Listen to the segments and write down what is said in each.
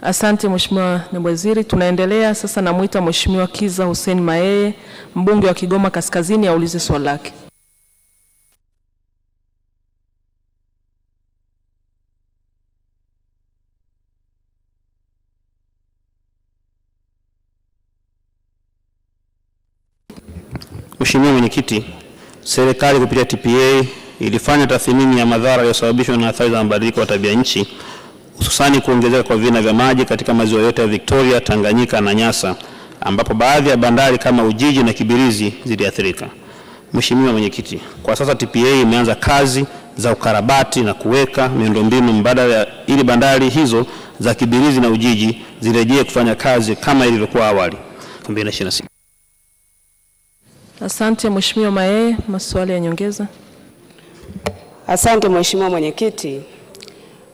Asante Mheshimiwa Naibu Waziri. Tunaendelea sasa, namuita Mheshimiwa Kiza Hussein Mayeye, mbunge wa Kigoma Kaskazini, aulize swali lake. Mheshimiwa Mwenyekiti, serikali kupitia TPA ilifanya tathmini ya madhara yaliyosababishwa na athari za mabadiliko ya tabia nchi, hususani kuongezeka kwa vina vya maji katika maziwa yote ya Victoria, Tanganyika na Nyasa, ambapo baadhi ya bandari kama Ujiji na Kibirizi ziliathirika. Mheshimiwa Mwenyekiti, kwa sasa TPA imeanza kazi za ukarabati na kuweka miundombinu mbadala ili bandari hizo za Kibirizi na Ujiji zirejee kufanya kazi kama ilivyokuwa awali 2026. Asante Mheshimiwa Mayeye, maswali ya nyongeza. Asante Mheshimiwa Mwenyekiti.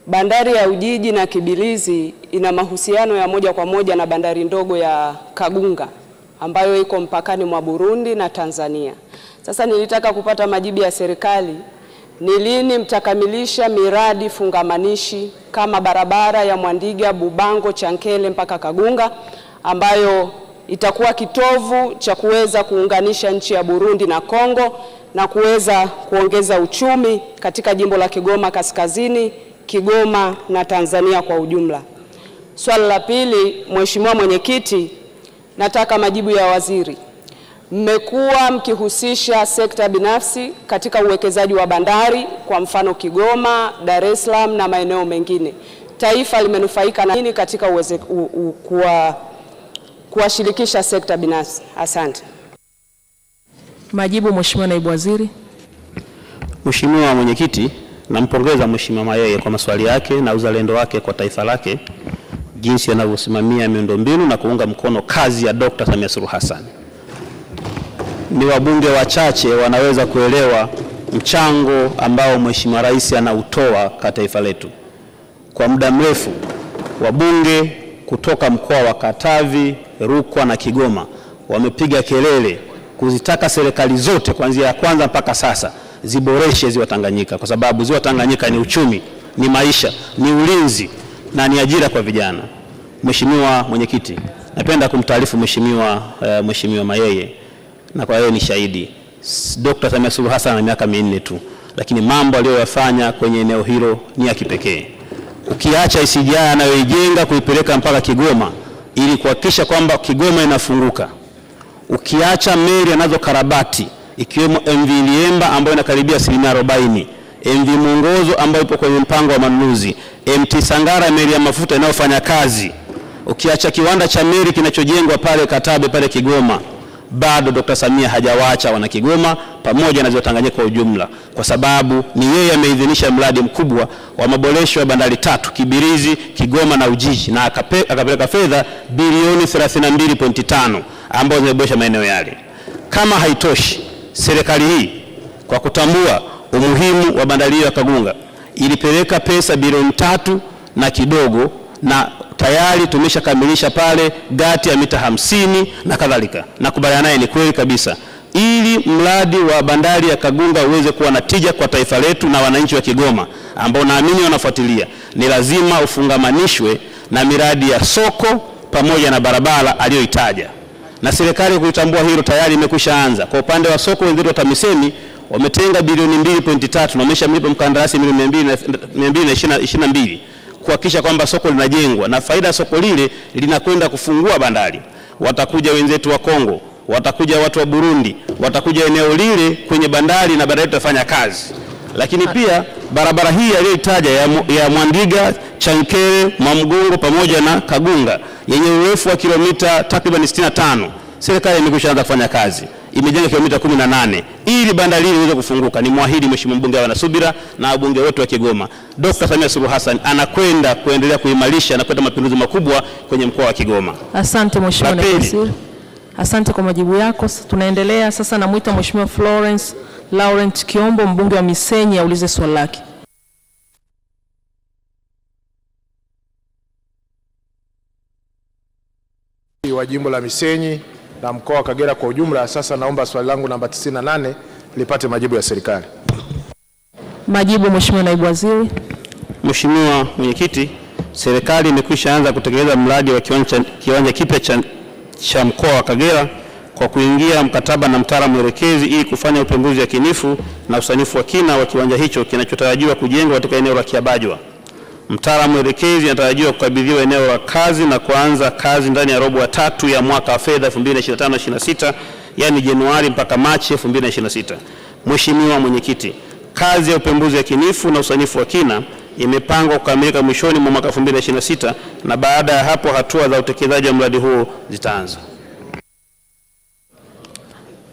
Bandari ya Ujiji na Kibirizi ina mahusiano ya moja kwa moja na bandari ndogo ya Kagunga ambayo iko mpakani mwa Burundi na Tanzania. Sasa nilitaka kupata majibu ya serikali, ni lini mtakamilisha miradi fungamanishi kama barabara ya Mwandiga, Bubango, Chankele mpaka Kagunga ambayo itakuwa kitovu cha kuweza kuunganisha nchi ya Burundi na Kongo na kuweza kuongeza uchumi katika jimbo la Kigoma Kaskazini, Kigoma na Tanzania kwa ujumla. Swali la pili, Mheshimiwa Mwenyekiti, nataka majibu ya waziri. Mmekuwa mkihusisha sekta binafsi katika uwekezaji wa bandari, kwa mfano Kigoma, Dar es Salaam na maeneo mengine. Taifa limenufaika na nini katika kuwashirikisha sekta binafsi? Asante. Majibu Mheshimiwa Naibu Waziri. Mheshimiwa Mwenyekiti, nampongeza Mheshimiwa Mayeye kwa maswali yake na uzalendo wake kwa taifa lake, jinsi anavyosimamia miundombinu na kuunga mkono kazi ya Dr. Samia Suluhu Hassan. Ni wabunge wachache wanaweza kuelewa mchango ambao Mheshimiwa Rais anautoa kwa taifa letu. Kwa muda mrefu wabunge kutoka mkoa wa Katavi, Rukwa na Kigoma wamepiga kelele kuzitaka serikali zote kuanzia ya kwanza mpaka sasa ziboreshe ziwa Tanganyika, kwa sababu ziwa Tanganyika ni uchumi, ni maisha, ni ulinzi na ni ajira kwa vijana. Mheshimiwa Mwenyekiti, napenda kumtaarifu Mheshimiwa Mayeye, na kwa yeye ni shahidi, Dr. Samia Suluhu Hassan ana miaka 4 tu, lakini mambo aliyoyafanya kwenye eneo hilo ni ya kipekee. Ukiacha SGR anayoijenga kuipeleka mpaka Kigoma ili kuhakikisha kwamba Kigoma inafunguka, ukiacha meli anazokarabati ikiwemo MV Liemba ambayo inakaribia 40%, MV Mwongozo ambayo ipo kwenye mpango wa manunuzi, MT Sangara meli ya mafuta inayofanya kazi, ukiacha kiwanda cha meli kinachojengwa pale Katabe pale Kigoma, bado Dr. Samia hajawaacha wana Kigoma pamoja na ziwa Tanganyika kwa ujumla, kwa sababu ni yeye ameidhinisha mradi mkubwa wa maboresho ya bandari 3 Kibirizi, Kigoma na Ujiji, na akapeleka fedha bilioni 32.5 ambazo zimeboresha maeneo yale. Kama haitoshi, serikali hii kwa kutambua umuhimu wa bandari ya Kagunga ilipeleka pesa bilioni 3 na kidogo, na tayari tumeshakamilisha pale gati ya mita 50 na kadhalika. Nakubaliana naye, ni kweli kabisa, ili mradi wa bandari ya Kagunga uweze kuwa na tija kwa taifa letu na wananchi wa Kigoma ambao naamini wanafuatilia, ni lazima ufungamanishwe na miradi ya soko pamoja na barabara aliyoitaja, na serikali kuitambua hilo tayari imekwishaanza. Kwa upande wa soko, wenzetu wa TAMISEMI wametenga bilioni 2.3 na wameshamlipa mkandarasi milioni 222 kuhakikisha kwamba soko linajengwa, na faida soko lile linakwenda kufungua bandari. Watakuja wenzetu wa Kongo, watakuja watu wa Burundi, watakuja eneo lile kwenye bandari na bandari tutafanya kazi. Lakini pia barabara hii aliyoitaja ya Mwandiga, Chankele, Mwamgongo pamoja na Kagunga yenye urefu wa kilomita takriban 65, serikali imekwishaanza kufanya kazi, imejenga kilomita 18 ili bandari hili iweze kufunguka. Ni mwahidi Mheshimiwa mbunge wa Nasubira na wabunge wote wa Kigoma, Dr. Samia Suluhu Hassan anakwenda kuendelea kuimarisha na kuleta mapinduzi makubwa kwenye mkoa wa Kigoma. Asante Mheshimiwa Naibu Waziri. Asante kwa majibu yako. Tunaendelea sasa, namuita Mheshimiwa Florence Laurent Kiombo, mbunge wa Misenyi, aulize swali lake. Wa jimbo la Misenyi na mkoa wa Kagera kwa ujumla. Sasa naomba swali langu namba 98 lipate majibu ya serikali. Majibu Mheshimiwa Naibu Waziri. Mheshimiwa Mwenyekiti, serikali imekwisha anza kutekeleza mradi wa kiwanja kipya cha mkoa wa Kagera kwa kuingia mkataba na mtaalamu mwelekezi ili kufanya upembuzi yakinifu na usanifu wa kina wa kiwanja hicho kinachotarajiwa kujengwa katika eneo la Kiabajwa. Mtaalamu mwelekezi anatarajiwa kukabidhiwa eneo la kazi na kuanza kazi ndani ya robo ya 3 ya mwaka wa fedha 2025/26, yani Januari mpaka Machi 2026. Mheshimiwa Mwenyekiti, kazi ya upembuzi yakinifu na usanifu wa kina imepangwa kukamilika mwishoni mwa mwaka 2026 na baada ya hapo hatua za utekelezaji wa mradi huo zitaanza.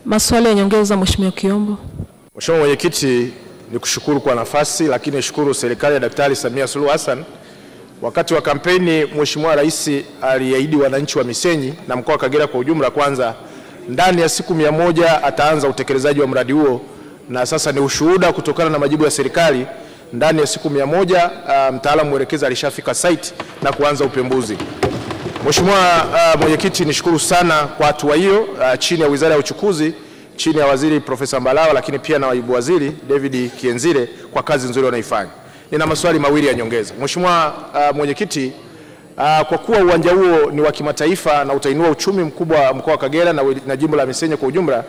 Maswali ya nyongeza, Mheshimiwa Kiombo. Mheshimiwa Mwenyekiti, nikushukuru kwa nafasi, lakini nishukuru serikali ya Daktari Samia Suluhu Hassan. Wakati wa kampeni, Mheshimiwa Rais aliahidi wananchi wa Misenyi na mkoa wa Kagera kwa ujumla, kwanza ndani ya siku 100 ataanza utekelezaji wa mradi huo, na sasa ni ushuhuda kutokana na majibu ya serikali. Ndani ya siku 100 mtaalamu mwelekezi alishafika site na kuanza upembuzi. Mheshimiwa Mwenyekiti, nishukuru sana kwa hatua hiyo chini ya Wizara ya Uchukuzi, chini ya Waziri Profesa Mbalawa, lakini pia na Naibu Waziri David Kienzile kwa kazi nzuri wanaifanya. Nina maswali mawili ya nyongeza. Mheshimiwa Mwenyekiti, kwa kuwa uwanja huo ni wa kimataifa na utainua uchumi mkubwa wa mkoa wa Kagera na jimbo la Misenyi kwa ujumla,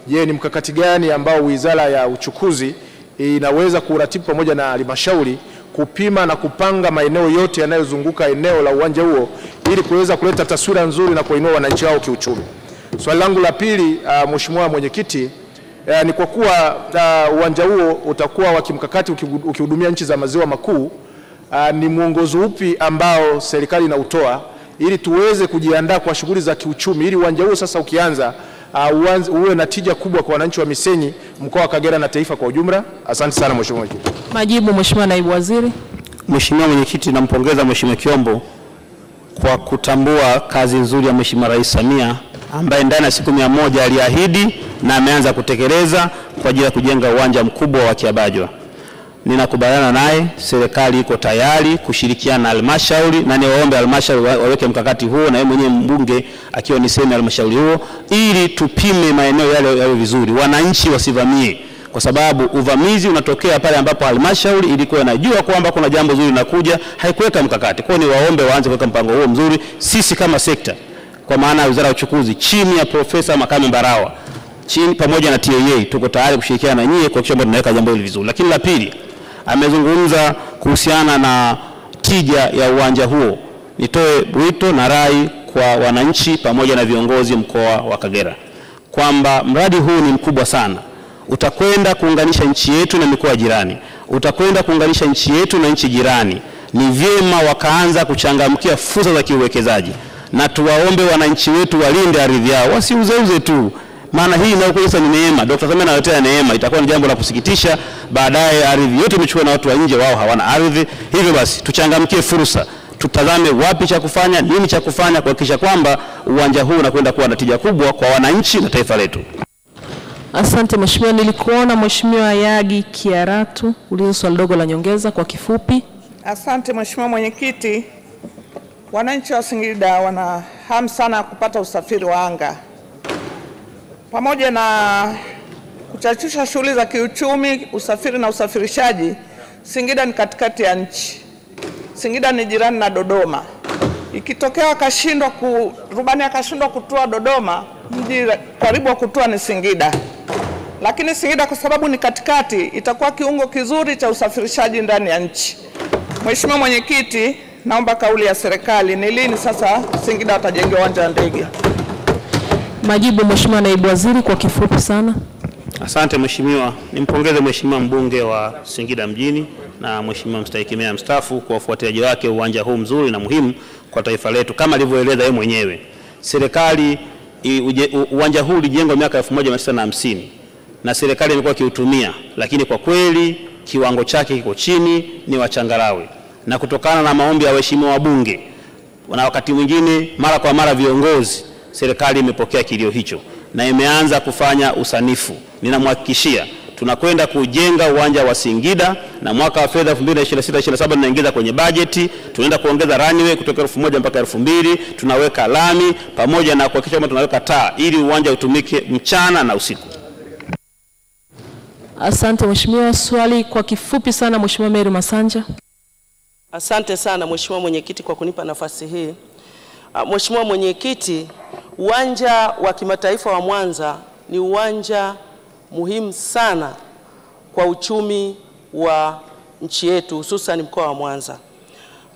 je, ni mkakati gani ambao Wizara ya Uchukuzi inaweza kuratibu pamoja na halmashauri kupima na kupanga maeneo yote yanayozunguka eneo la uwanja huo ili kuweza kuleta taswira nzuri na kuinua wananchi wao kiuchumi? Swali langu la pili, Mheshimiwa Mwenyekiti, ni kwa kuwa uwanja huo utakuwa wa kimkakati ukihudumia nchi za maziwa makuu, ni mwongozo upi ambao serikali inautoa ili tuweze kujiandaa kwa shughuli za kiuchumi ili uwanja huo sasa ukianza uwe na tija kubwa kwa wananchi wa Misenyi, mkoa wa Kagera na taifa kwa ujumla? Asante sana Mheshimiwa Mwenyekiti. Majibu, Mheshimiwa Naibu Waziri. Mheshimiwa Mwenyekiti, nampongeza Mheshimiwa Kiombo kwa kutambua kazi nzuri ya Mheshimiwa Rais Samia ambaye ndani ya siku 100 aliahidi na ameanza kutekeleza kwa ajili ya kujenga uwanja mkubwa wa Kiabajwa. Ninakubaliana naye, serikali iko tayari kushirikiana na halmashauri, na niwaombe halmashauri waweke mkakati huo na yeye mwenyewe mbunge akiwa ni sehemu ya halmashauri huo, ili tupime maeneo yale yawe vizuri, wananchi wasivamie, kwa sababu uvamizi unatokea pale ambapo halmashauri ilikuwa inajua kwamba kuna jambo zuri linakuja, haikuweka mkakati. Kwa hiyo niwaombe waanze kuweka mpango huo mzuri. Sisi kama sekta, kwa maana ya Wizara ya Uchukuzi chini ya Profesa Makame Mbarawa, chini pamoja na TAA, tuko tayari kushirikiana na nyie kuhakikisha kwamba tunaweka jambo hili vizuri. Lakini la pili, amezungumza kuhusiana na tija ya uwanja huo. Nitoe wito na rai kwa wananchi pamoja na viongozi mkoa wa Kagera kwamba mradi huu ni mkubwa sana, utakwenda kuunganisha nchi yetu na mikoa jirani, utakwenda kuunganisha nchi yetu na nchi jirani. Ni vyema wakaanza kuchangamkia fursa za kiuwekezaji, na tuwaombe wananchi wetu walinde ardhi yao, wasiuzeuze tu, maana hii inayokuja ni neema. Dr. Samia analetea neema, itakuwa ni jambo la kusikitisha baadaye ardhi yote imechukua na watu wa nje, wao hawana ardhi. Hivyo basi tuchangamkie fursa, tutazame wapi cha kufanya, nini cha kufanya kuhakikisha kwamba uwanja huu unakwenda kuwa na tija kubwa kwa wananchi na taifa letu. Asante Mheshimiwa. Nilikuona Mheshimiwa Yagi Kiaratu, ulizo swali dogo la nyongeza kwa kifupi. Asante Mheshimiwa Mwenyekiti. Wananchi wa Singida wana hamu sana kupata usafiri wa anga. Pamoja na kuchachusha shughuli za kiuchumi, usafiri na usafirishaji, Singida ni katikati ya nchi. Singida ni jirani na Dodoma. Ikitokea rubani akashindwa kutua Dodoma, mji karibu wa kutua ni Singida. Lakini Singida kwa sababu ni katikati, itakuwa kiungo kizuri cha usafirishaji ndani ya nchi. Mheshimiwa Mwenyekiti, naomba kauli ya serikali, ni lini sasa Singida watajengewa uwanja wa ndege? Majibu, Mheshimiwa Naibu Waziri, kwa kifupi sana. Asante Mheshimiwa. Nimpongeze Mheshimiwa mbunge wa Singida mjini na Mheshimiwa mstahiki meya mstaafu kwa ufuatiliaji wake uwanja huu mzuri na muhimu kwa taifa letu. Kama alivyoeleza yeye mwenyewe, serikali uwanja huu ulijengwa miaka 1950 na serikali imekuwa kiutumia, lakini kwa kweli kiwango chake kiko chini, ni wachangarawe, na kutokana na maombi ya waheshimiwa wabunge na wakati mwingine mara kwa mara viongozi, serikali imepokea kilio hicho na imeanza kufanya usanifu. Ninamhakikishia tunakwenda kujenga uwanja wa Singida, na mwaka wa fedha 2026/27 tunaingiza kwenye bajeti, tunaenda kuongeza runway kutoka 1000 mpaka 2000, tunaweka lami pamoja na kuhakikisha kwamba tunaweka taa ili uwanja utumike mchana na usiku. Asante Mheshimiwa. Swali kwa kifupi sana, Mheshimiwa Mary Masanja. Asante sana Mheshimiwa Mwenyekiti kwa kunipa nafasi hii. Mheshimiwa Mwenyekiti, uwanja wa kimataifa wa Mwanza ni uwanja muhimu sana kwa uchumi wa nchi yetu, hususan mkoa wa Mwanza.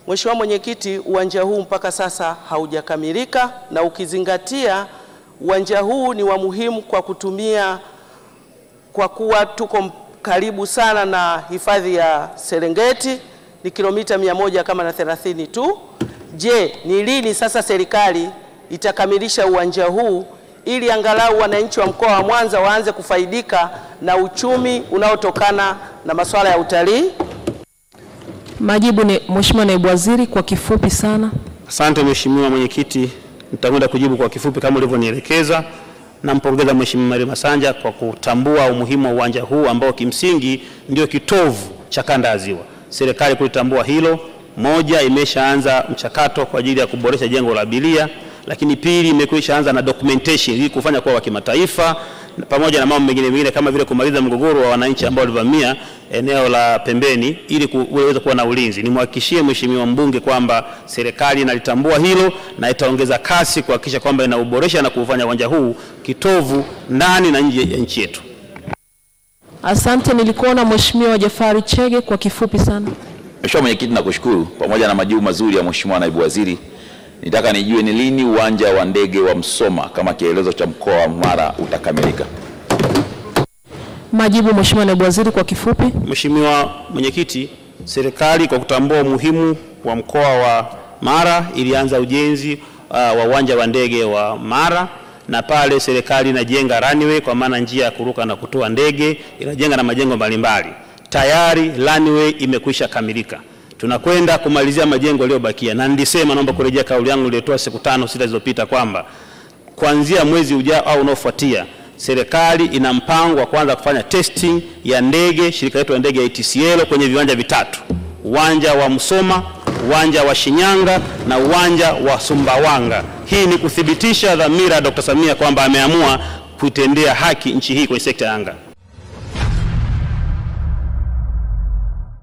Mheshimiwa Mwenyekiti, uwanja huu mpaka sasa haujakamilika, na ukizingatia uwanja huu ni wa muhimu kwa kutumia, kwa kuwa tuko karibu sana na hifadhi ya Serengeti, ni kilomita 130 tu. Je, ni lini sasa serikali itakamilisha uwanja huu ili angalau wananchi wa mkoa wa Mwanza waanze kufaidika na uchumi unaotokana na masuala ya utalii? Majibu ni Mheshimiwa Naibu Waziri, kwa kifupi sana. Asante Mheshimiwa Mwenyekiti, nitakwenda kujibu kwa kifupi kama ulivyonielekeza. Nampongeza Mheshimiwa Mary Masanja kwa kutambua umuhimu wa uwanja huu ambao kimsingi ndio kitovu cha kanda ya Ziwa. Serikali kulitambua hilo, moja, imeshaanza mchakato kwa ajili ya kuboresha jengo la abiria, lakini pili, imekwishaanza na documentation ili kufanya kwa kimataifa, pamoja na mambo mengine kama vile kumaliza mgogoro wa wananchi ambao walivamia eneo la pembeni ili kuweza kuwa na ulinzi. Nimhakikishie Mheshimiwa mbunge kwamba serikali inalitambua hilo na itaongeza kasi kuhakikisha kwamba inauboresha na kufanya uwanja huu kitovu ndani na nje ya nchi yetu. Asante. Nilikuona Mheshimiwa Jafari Chege, kwa kifupi sana. Mheshimiwa Mwenyekiti, nakushukuru. Pamoja na majibu mazuri ya Mheshimiwa Naibu Waziri, nitaka nijue ni lini uwanja wa ndege wa Msoma kama kielezo cha mkoa wa Mara utakamilika? Majibu Mheshimiwa Naibu Waziri, kwa kifupi. Mheshimiwa Mwenyekiti, serikali kwa kutambua umuhimu wa mkoa wa Mara ilianza ujenzi wa uwanja wa ndege wa Mara, na pale serikali inajenga runway kwa maana njia ya kuruka na kutoa ndege, inajenga na majengo mbalimbali. Tayari runway imekwisha kamilika. Tunakwenda kumalizia majengo yaliyobakia, na nilisema, naomba kurejea kauli yangu niliyotoa siku 5-6 zilizopita kwamba kuanzia mwezi ujao au unaofuatia serikali ina mpango wa kuanza kufanya testing ya ndege, shirika letu la ndege ya ATCL kwenye viwanja vitatu: uwanja wa Musoma, uwanja wa Shinyanga na uwanja wa Sumbawanga. Hii ni kuthibitisha dhamira ya Dr. Samia kwamba ameamua kuitendea haki nchi hii kwenye sekta ya anga.